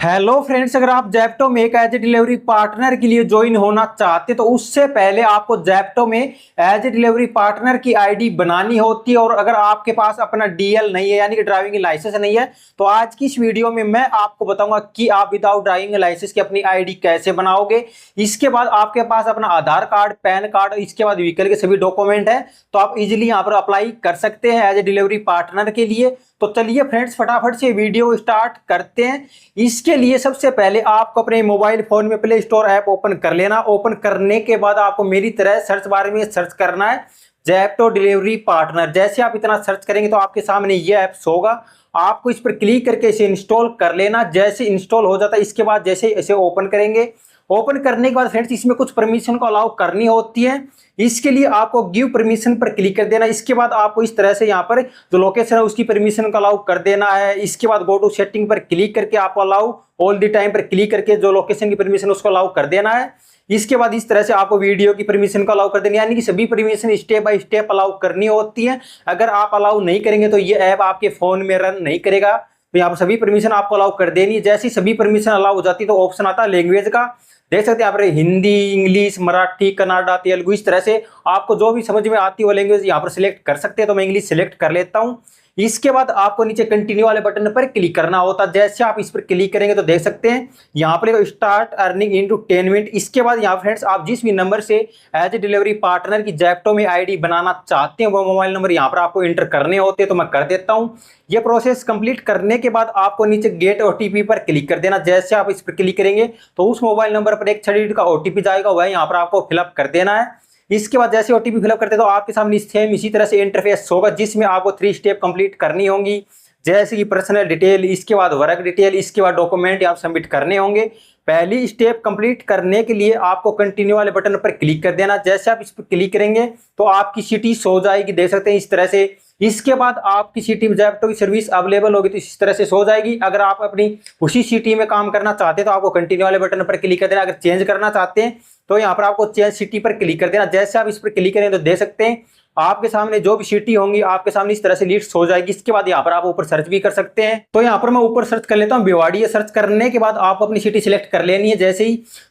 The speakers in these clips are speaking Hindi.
हेलो फ्रेंड्स, अगर आप ज़ेप्टो में एक एज ए डिलीवरी पार्टनर के लिए ज्वाइन होना चाहते तो उससे पहले आपको ज़ेप्टो में एज ए डिलीवरी पार्टनर की आईडी बनानी होती है। और अगर आपके पास अपना डीएल नहीं है यानी कि ड्राइविंग लाइसेंस नहीं है तो आज की इस वीडियो में मैं आपको बताऊंगा कि आप विदाउट ड्राइविंग लाइसेंस की अपनी आईडी कैसे बनाओगे। इसके बाद आपके पास अपना आधार कार्ड, पैन कार्ड, इसके बाद व्हीकल के सभी डॉक्यूमेंट है तो आप इजिली यहाँ पर अप्लाई कर सकते हैं एज ए डिलीवरी पार्टनर के लिए। तो चलिए फ्रेंड्स, फटाफट से वीडियो स्टार्ट करते हैं। इसके लिए सबसे पहले आपको अपने मोबाइल फोन में प्ले स्टोर ऐप ओपन कर लेना। ओपन करने के बाद आपको मेरी तरह सर्च बार में सर्च करना है ज़ेप्टो डिलीवरी पार्टनर। जैसे आप इतना सर्च करेंगे तो आपके सामने ये ऐप्स होगा, आपको इस पर क्लिक करके इसे इंस्टॉल कर लेना। जैसे इंस्टॉल हो जाता है इसके बाद जैसे इसे ओपन करेंगे, ओपन करने के बाद फ्रेंड्स इसमें कुछ परमिशन को अलाउ करनी होती है। इसके लिए आपको गिव परमिशन पर क्लिक कर देना। इसके बाद आपको इस तरह से यहाँ पर जो लोकेशन है उसकी परमिशन को अलाउ कर देना है। इसके बाद गो टू सेटिंग पर क्लिक करके आपको अलाउ ऑल द टाइम पर क्लिक करके जो लोकेशन की परमिशन उसको अलाउ कर देना है। इसके बाद इस तरह से आपको वीडियो की परमिशन को अलाउ कर देनी, यानी कि सभी permission step by step allow करनी होती है। अगर आप अलाउ नहीं करेंगे तो ये ऐप आपके फोन में रन नहीं करेगा। तो यहाँ पर सभी परमिशन आपको अलाउ कर देनी है। जैसी सभी परमिशन अलाउ हो जाती है तो ऑप्शन आता है लैंग्वेज का, देख सकते हैं यहाँ पर हिंदी, इंग्लिश, मराठी, कन्नड़ा, तेलुगु, इस तरह से आपको जो भी समझ में आती है वो लैंग्वेज यहाँ पर सिलेक्ट कर सकते हैं। तो मैं इंग्लिश सिलेक्ट कर लेता हूँ। इसके बाद आपको नीचे कंटिन्यू वाले बटन पर क्लिक करना होता है। जैसे आप इस पर क्लिक करेंगे तो देख सकते हैं यहाँ पर start earning in to 10 minute. इसके बाद यहाँ फ्रेंड्स आप जिस भी नंबर से एज ए डिलीवरी पार्टनर की ज़ेप्टो में आईडी बनाना चाहते हैं वो मोबाइल नंबर यहाँ पर आपको एंटर करने होते हैं। तो मैं कर देता हूँ। ये प्रोसेस कंप्लीट करने के बाद आपको नीचे गेट ओटीपी पर क्लिक कर देना। जैसे आप इस पर क्लिक करेंगे तो उस मोबाइल नंबर पर एक 6 डिजिट का ओटीपी जाएगा, वह यहाँ पर आपको फिलअप कर देना है। इसके बाद जैसे ओटीपी फिलअप करते तो आपके सामने सेम इसी तरह से इंटरफेस होगा जिसमें आपको 3 स्टेप कंप्लीट करनी होंगी, जैसे कि पर्सनल डिटेल, इसके बाद वर्क डिटेल, इसके बाद डॉक्यूमेंट आप सबमिट करने होंगे। पहली स्टेप कंप्लीट करने के लिए आपको कंटिन्यू वाले बटन पर क्लिक कर देना। जैसे आप इस पर क्लिक करेंगे तो आपकी सिटी शो जाएगी, देख सकते हैं इस तरह से। इसके बाद आपकी सिटी में ज़ेप्टो की सर्विस अवेलेबल होगी तो इस तरह से शो जाएगी। अगर आप अपनी उसी सिटी में काम करना चाहते हैं तो आपको कंटिन्यू वाले बटन पर क्लिक कर देना। अगर चेंज करना चाहते हैं तो यहाँ पर आपको चेंज सिटी पर क्लिक कर देना। जैसे आप इस पर क्लिक करें तो देख सकते हैं आपके सामने जो भी सिटी होंगी आपके सामने इस तरह से लिस्ट हो जाएगी। इसके बाद यहाँ पर आप ऊपर सर्च भी कर सकते हैं। तो यहाँ पर मैं ऊपर सर्च कर लेता हूँ भिवाड़ी। सर्च करने के बाद आप अपनी सिटी सिलेक्ट कर लेनी है।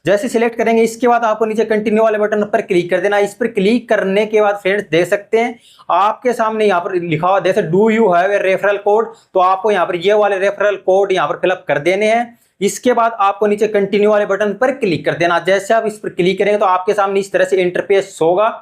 जैसे सिलेक्ट करेंगे इसके बाद आपको नीचे कंटिन्यू वाले बटन पर क्लिक कर देना। इस पर क्लिक करने के बाद फ्रेंड्स देख सकते हैं आपके सामने यहाँ पर लिखा हुआ जैसे do you have a referral code, तो आपको यहाँ पर ये वाले रेफरल कोड यहाँ पर फिलअप कर देने हैं। इसके बाद आपको नीचे कंटिन्यू वाले बटन पर क्लिक कर देना। जैसे आप इस पर क्लिक करेंगे तो आपके सामने इस तरह से इंटरफेस होगा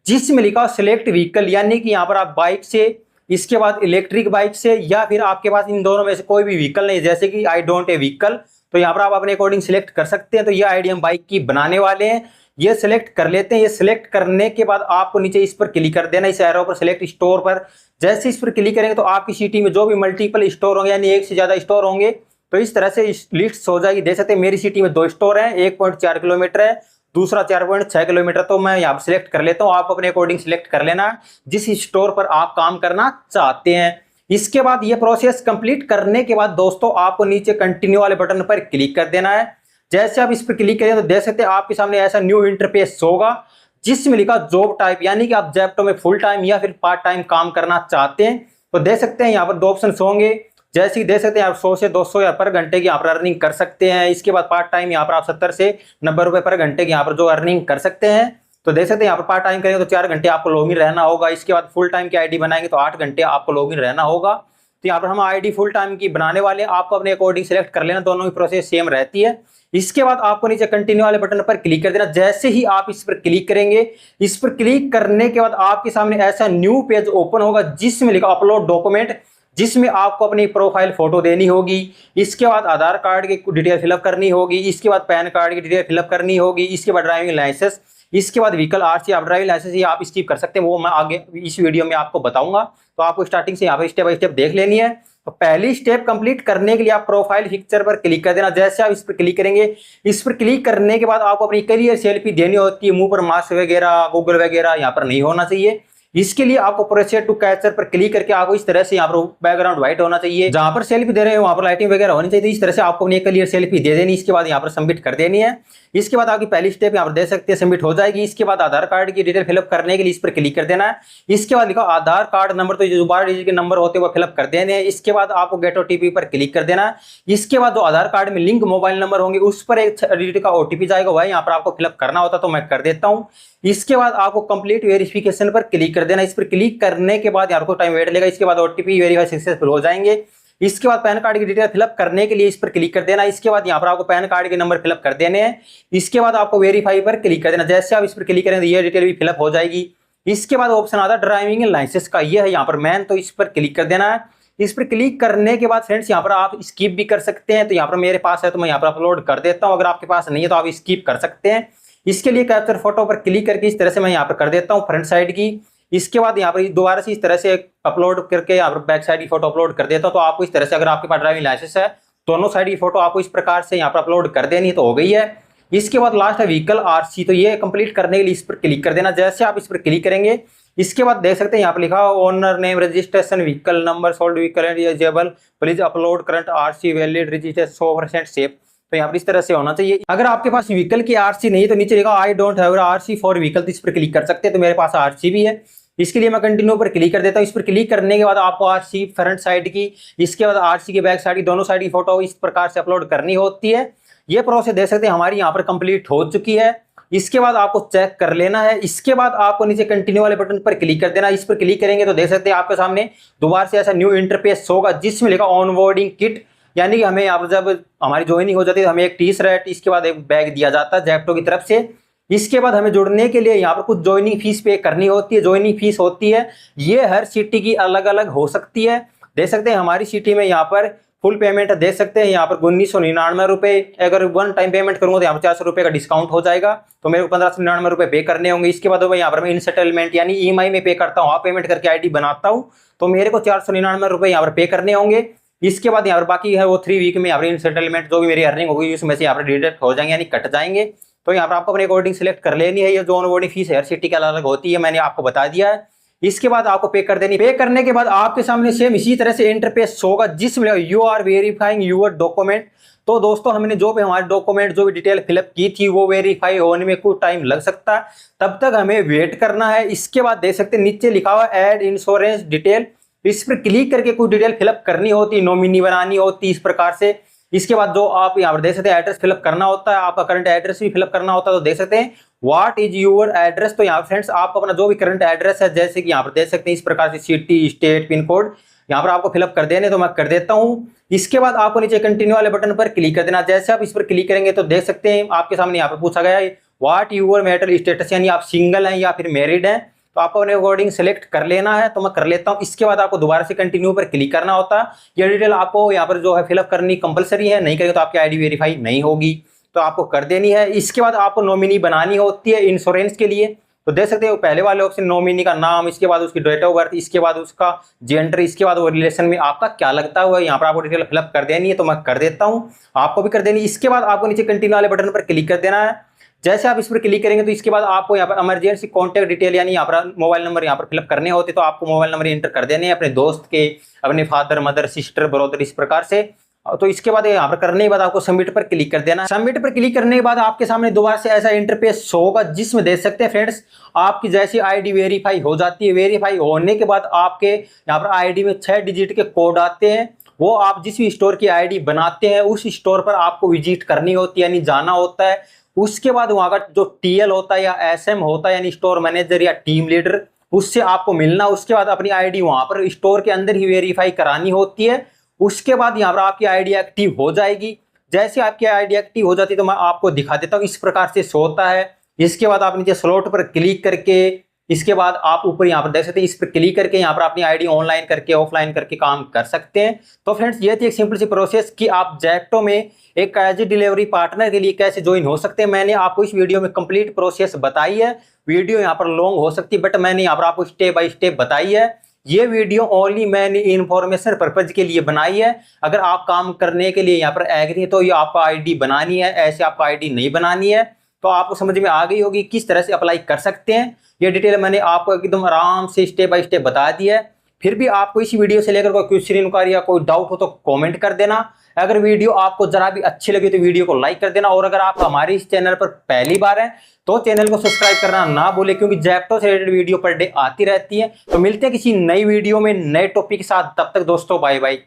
जिसमें लिखा सिलेक्ट व्हीकल, यानी कि यहाँ पर आप बाइक से, इसके बाद इलेक्ट्रिक बाइक से, या फिर आपके पास इन दोनों में से कोई भी व्हीकल नहीं, जैसे कि आई डोंट ए व्हीकल, तो यहाँ पर आप अपने अकॉर्डिंग सिलेक्ट कर सकते हैं। तो ये आईडी हम बाइक की बनाने वाले हैं, ये सिलेक्ट कर लेते हैं। ये सिलेक्ट करने के बाद आपको नीचे इस पर क्लिक कर देना, इस एरो पर सिलेक्ट स्टोर पर। जैसे इस पर क्लिक करेंगे तो आपकी सिटी में जो भी मल्टीपल स्टोर होंगे यानी एक से ज्यादा स्टोर होंगे तो इस तरह से लिस्ट हो जाएगी। देख सकते हैं मेरी सिटी में 2 स्टोर हैं, 1.4 किलोमीटर है, दूसरा 4.6 किलोमीटर। तो मैं यहाँ पर सिलेक्ट कर लेता हूँ, आप अपने अकॉर्डिंग सिलेक्ट कर लेना जिस स्टोर पर आप काम करना चाहते हैं। इसके बाद ये प्रोसेस कंप्लीट करने के बाद दोस्तों आपको नीचे कंटिन्यू वाले बटन पर क्लिक कर देना है। जैसे आप इस पर क्लिक करें तो देख सकते हैं आपके सामने ऐसा न्यू इंटरफेस होगा जिसमें लिखा जॉब टाइप, यानी कि आप ज़ेप्टो में फुल टाइम या फिर पार्ट टाइम काम करना चाहते हैं। तो देख सकते हैं यहाँ पर 2 ऑप्शन होंगे, जैसे कि देख सकते हैं आप 100 से 200 या पर घंटे की यहाँ पर अर्निंग कर सकते हैं। इसके बाद पार्ट टाइम यहाँ पर आप 70 से 90 रुपए पर घंटे की यहाँ पर जो अर्निंग कर सकते हैं। तो देख सकते हैं यहाँ पर पार्ट टाइम करेंगे तो 4 घंटे आपको लॉगिन रहना होगा। इसके बाद फुल टाइम की आईडी बनाएंगे तो 8 घंटे आपको लॉगिन रहना होगा। तो यहाँ पर हम आईडी फुल टाइम की बनाने वाले हैं, आपको अपने अकॉर्डिंग सिलेक्ट कर लेना, दोनों की प्रोसेस सेम रहती है। इसके बाद आपको नीचे कंटिन्यू वाले बटन पर क्लिक कर देना। जैसे ही आप इस पर क्लिक करेंगे, इस पर क्लिक करने के बाद आपके सामने ऐसा न्यू पेज ओपन होगा जिसमें लिखा अपलोड डॉक्यूमेंट, जिसमें आपको अपनी प्रोफाइल फोटो देनी होगी। इसके बाद आधार कार्ड की डिटेल फिलअप करनी होगी। इसके बाद पैन कार्ड की डिटेल फिलअप करनी होगी। इसके बाद ड्राइविंग लाइसेंस, इसके बाद व्हीकल आरसी, आप ड्राइविंग लाइसेंस ये आप स्किप कर सकते हैं, वो मैं आगे इस वीडियो में आपको बताऊंगा। तो आपको स्टार्टिंग से यहाँ पर स्टेप बाय स्टेप देख लेनी है। तो पहली स्टेप कंप्लीट करने के लिए आप प्रोफाइल पिक्चर पर क्लिक कर देना। जैसे आप इस पर क्लिक करेंगे, इस पर क्लिक करने के बाद आपको अपनी क्लियर सेल्फी देनी होती है। मुंह पर मास्क वगैरह, गूगल वगैरह यहाँ पर नहीं होना चाहिए। इसके लिए आपको प्रोसीड टू कैप्चर पर क्लिक करके आपको इस तरह से यहाँ पर बैकग्राउंड व्हाइट होना चाहिए। जहां पर सेल्फी दे रहे हैं वहां पर लाइटिंग वगैरह होनी चाहिए। इस तरह से आपको अपनी क्लियर सेल्फी दे देनी। इसके बाद यहाँ पर सबमिट कर देनी है। इसके बाद आपकी पहली स्टेप यहाँ पर दे सकते हैं सबमिट हो जाएगी। इसके बाद आधार कार्ड की डिटेल फिलअप करने के लिए इस पर क्लिक कर देना है। इसके बाद लिखा आधार कार्ड नंबर, तो जो 12 डिजिट के नंबर होते हैं वो फिलअप कर देने हैं। इसके बाद आपको गेट ओटीपी पर क्लिक कर देना है। इसके बाद जो आधार कार्ड में लिंक मोबाइल नंबर होंगे उस पर एक डिजिट का ओटीपी जाएगा, वह यहाँ पर आपको फिलअप करना होता है, तो मैं कर देता हूँ। इसके बाद आपको कंप्लीट वेरिफिकेशन पर क्लिक कर देना। इस पर क्लिक करने के बाद यहाँ को टाइम वेट लेगा। इसके बाद ओटीपी वेरीफाई सक्सेसफुल हो जाएंगे। इसके बाद पैन कार्ड की डिटेल फिलअप करने के लिए इस पर क्लिक कर देना। इसके बाद यहाँ पर आपको पैन कार्ड के नंबर फिलअप कर देने हैं। इसके बाद आपको वेरीफाई पर क्लिक कर देना। जैसे आप इस पर क्लिक करेंगे ये डिटेल भी फिलअप हो जाएगी। इसके बाद ऑप्शन आता है ड्राइविंग लाइसेंस का, ये है यहाँ पर मैन, तो इस पर क्लिक कर देना है। इस पर क्लिक करने के बाद फ्रेंड्स यहाँ पर आप स्किप भी कर सकते हैं। तो यहाँ पर मेरे पास है तो मैं यहाँ पर अपलोड कर देता हूँ। अगर आपके पास नहीं है तो आप स्किप कर सकते हैं। इसके लिए कैप्चर फोटो पर क्लिक करके इस तरह से मैं यहाँ पर कर देता हूँ फ्रंट साइड की। इसके बाद यहाँ पर दोबारा से इस तरह से अपलोड करके यहाँ पर बैक साइड की फोटो अपलोड कर देता हूँ। तो आपको इस तरह से अगर आपके पास ड्राइविंग लाइसेंस है दोनों साइड की फोटो आपको इस प्रकार से यहाँ पर अपलोड कर देनी है, तो हो गई है। इसके बाद लास्ट है व्हीकल आरसी, तो ये कंप्लीट करने के लिए इस पर क्लिक कर देना। जैसे आप इस पर क्लिक करेंगे इसके बाद देख सकते हैं यहाँ पर लिखा owner name, registration, vehicle number, sold vehicle eligible, please upload current RC, valid registration 100% safe. तो यहाँ पर इस तरह से होना चाहिए। अगर आपके पास व्हीकल की आरसी नहीं है तो नीचे लिखा I don't have RC for vehicle, तो इस पर क्लिक कर सकते हैं। तो मेरे पास आरसी भी है। इसके लिए मैं कंटिन्यू पर क्लिक कर देता हूँ। इस पर क्लिक करने के बाद आपको आरसी फ्रंट साइड की, इसके बाद आरसी की बैक साइड की, दोनों साइड की फोटो इस प्रकार से अपलोड करनी होती है। ये प्रोसेस देख सकते हैं हमारी यहाँ पर कंप्लीट हो चुकी है। इसके बाद आपको चेक कर लेना है। इसके बाद आपको नीचे कंटिन्यू वाले बटन पर क्लिक कर देना। इस पर क्लिक करेंगे तो देख सकते हैं आपके सामने दोबारा से ऐसा न्यू इंटरफेस होगा जिसमें लिखा ऑनबोर्डिंग किट, यानी कि हमें यहाँ पर जब हमारी ज्वाइनिंग हो जाती है तो हमें एक टी शर्ट, इसके बाद एक बैग दिया जाता है जेप्टो की तरफ से। इसके बाद हमें जुड़ने के लिए यहाँ पर कुछ ज्वाइनिंग फीस पे करनी होती है। ज्वाइनिंग फीस होती है, ये हर सिटी की अलग अलग हो सकती है। देख सकते हैं हमारी सिटी में यहाँ पर फुल पेमेंट देख सकते हैं यहाँ पर 1999 रुपये। अगर वन टाइम पेमेंट करूंगा तो यहाँ पर 400 रुपये का डिस्काउंट हो जाएगा, तो मेरे को 1599 रुपये पे करने होंगे। इसके बाद यहाँ पर मैं इन सेटलमेंट यानी ईएमआई में पे करता हूँ, आप पेमेंट करके आईडी बनाता हूँ, तो मेरे को 499 रुपये यहाँ पर पे करने होंगे। इसके बाद यहाँ पर बाकी है वो 3 वीक में यहाँ पर इन सेटलमेंट जो भी मेरी अर्निंग होगी उसमें से यहाँ पर डिडक्ट हो जाएंगे यानी कट जाएंगे। तो यहाँ पर आपको अपने अकॉर्डिंग सिलेक्ट कर लेनी है। ये जो ऑनबोर्डिंग फीस हर सिटी की अलग अलग होती है, मैंने आपको बता दिया है। इसके बाद आपको पे कर देनी। पे करने के बाद आपके सामने सेम इसी तरह से इंटरफेस होगा जिसमें you are verifying your document. तो दोस्तों हमने जो भी हमारे डॉक्यूमेंट जो भी डिटेल फिलअप की थी वो वेरीफाई होने में कुछ टाइम लग सकता है, तब तक हमें वेट करना है। इसके बाद देख सकते हैं नीचे लिखा हुआ ऐड इंश्योरेंस डिटेल, इस पर क्लिक करके कुछ डिटेल फिलअप करनी होती, नॉमिनी बनानी होती इस प्रकार से। इसके बाद जो आप यहाँ पर देख सकते हैं एड्रेस फिलअप करना होता है, आपका करंट एड्रेस भी फिलअप करना होता है। तो देख सकते हैं व्हाट इज यूर एड्रेस, तो यहाँ फ्रेंड्स आप अपना जो भी करंट एड्रेस है जैसे कि यहाँ पर देख सकते हैं इस प्रकार से सिटी, स्टेट, पिन कोड यहाँ पर आपको फिलअप कर देने, तो मैं कर देता हूँ। इसके बाद आपको नीचे कंटिन्यू वाले बटन पर क्लिक कर देना। जैसे आप इस पर क्लिक करेंगे तो देख सकते हैं आपके सामने यहाँ पर पूछा गया है व्हाट यूर मैरिटल स्टेटस, यानी आप सिंगल हैं या फिर मैरिड हैं, तो आपको अपने अकॉर्डिंग सेलेक्ट कर लेना है। तो मैं कर लेता हूँ। इसके बाद आपको दोबारा से कंटिन्यू पर क्लिक करना होता है। ये डिटेल आपको यहाँ पर जो है फिलअप करनी कंपलसरी है, नहीं करेंगे तो आपकी आईडी वेरीफाई नहीं होगी, तो आपको कर देनी है। इसके बाद आपको नॉमिनी बनानी होती है इंश्योरेंस के लिए। तो देख सकते हो पहले वाले ऑप्शन नॉमिनी का नाम, इसके बाद उसकी डेट ऑफ बर्थ, इसके बाद उसका जेंडर, इसके बाद वो रिलेशन में आपका क्या लगता है यहाँ पर आपको डिटेल फिलअप कर देनी है, तो मैं कर देता हूँ, आपको भी कर देनी है। इसके बाद आपको नीचे कंटिन्यू वाले बटन पर क्लिक कर देना है। जैसे आप इस पर क्लिक करेंगे तो इसके बाद आपको यहाँ पर इमरजेंसी कॉन्टैक्ट डिटेल यानी यहाँ पर मोबाइल नंबर यहाँ पर फिलअप करने होते, तो आपको मोबाइल नंबर एंटर कर देने हैं अपने दोस्त के, अपने फादर, मदर, सिस्टर, ब्रदर, इस प्रकार से। तो इसके बाद यहाँ पर करने के बाद आपको सबमिट पर क्लिक कर देना। सबमिट पर क्लिक करने के बाद आपके सामने दोबारा से ऐसा इंटरफेस होगा जिसमें देख सकते हैं फ्रेंड्स आपकी जैसी आईडी वेरीफाई हो जाती है। वेरीफाई होने के बाद आपके यहाँ पर आईडी में 6 डिजिट के कोड आते हैं, वो आप जिस भी स्टोर की आईडी बनाते हैं उस स्टोर पर आपको विजिट करनी होती है यानी जाना होता है। उसके बाद वहाँ का जो टीएल होता है या एसएम होता है यानी स्टोर मैनेजर या टीम लीडर, उससे आपको मिलना। उसके बाद अपनी आईडी वहाँ पर स्टोर के अंदर ही वेरीफाई करानी होती है। उसके बाद यहाँ पर आपकी आईडी एक्टिव हो जाएगी। जैसे आपकी आईडी एक्टिव हो जाती है तो मैं आपको दिखा देता हूँ, इस प्रकार से शो होता है। इसके बाद आप नीचे स्लॉट पर क्लिक करके इसके बाद आप ऊपर यहाँ पर देख सकते हैं, इस पर क्लिक करके यहाँ पर अपनी आईडी ऑनलाइन करके ऑफलाइन करके काम कर सकते हैं। तो फ्रेंड्स ये थी एक सिंपल सी प्रोसेस कि आप जेप्टो में एक एज ए डिलीवरी पार्टनर के लिए कैसे ज्वाइन हो सकते हैं। मैंने आपको इस वीडियो में कंप्लीट प्रोसेस बताई है। वीडियो यहाँ पर लॉन्ग हो सकती है बट मैंने यहाँ पर आपको स्टेप बाय स्टेप बताई है। ये वीडियो ओनली मैंने इन्फॉर्मेशन पर्पज के लिए बनाई है। अगर आप काम करने के लिए यहाँ पर एग्री है तो ये आपका आईडी बनानी है, ऐसे आपका आईडी नहीं बनानी है। तो तो आपको समझ में आ गई होगी किस तरह से अप्लाई कर सकते हैं। ये डिटेल मैंने आपको एकदम आराम से स्टेप बाय स्टेप बता दिया है। फिर भी आपको इसी वीडियो से लेकर कोई क्वेश्चन इंक्वायरी या कोई डाउट हो तो कमेंट कर देना। अगर वीडियो आपको जरा भी अच्छी लगी तो वीडियो को लाइक कर देना, और अगर आप हमारे इस चैनल पर पहली बार हैं तो चैनल को सब्सक्राइब करना ना भूले, क्योंकि ज़ेप्टो से रिलेटेड वीडियो पर डे आती रहती है। तो मिलते हैं किसी नई वीडियो में नए टॉपिक के साथ, तब तक दोस्तों बाय बाय।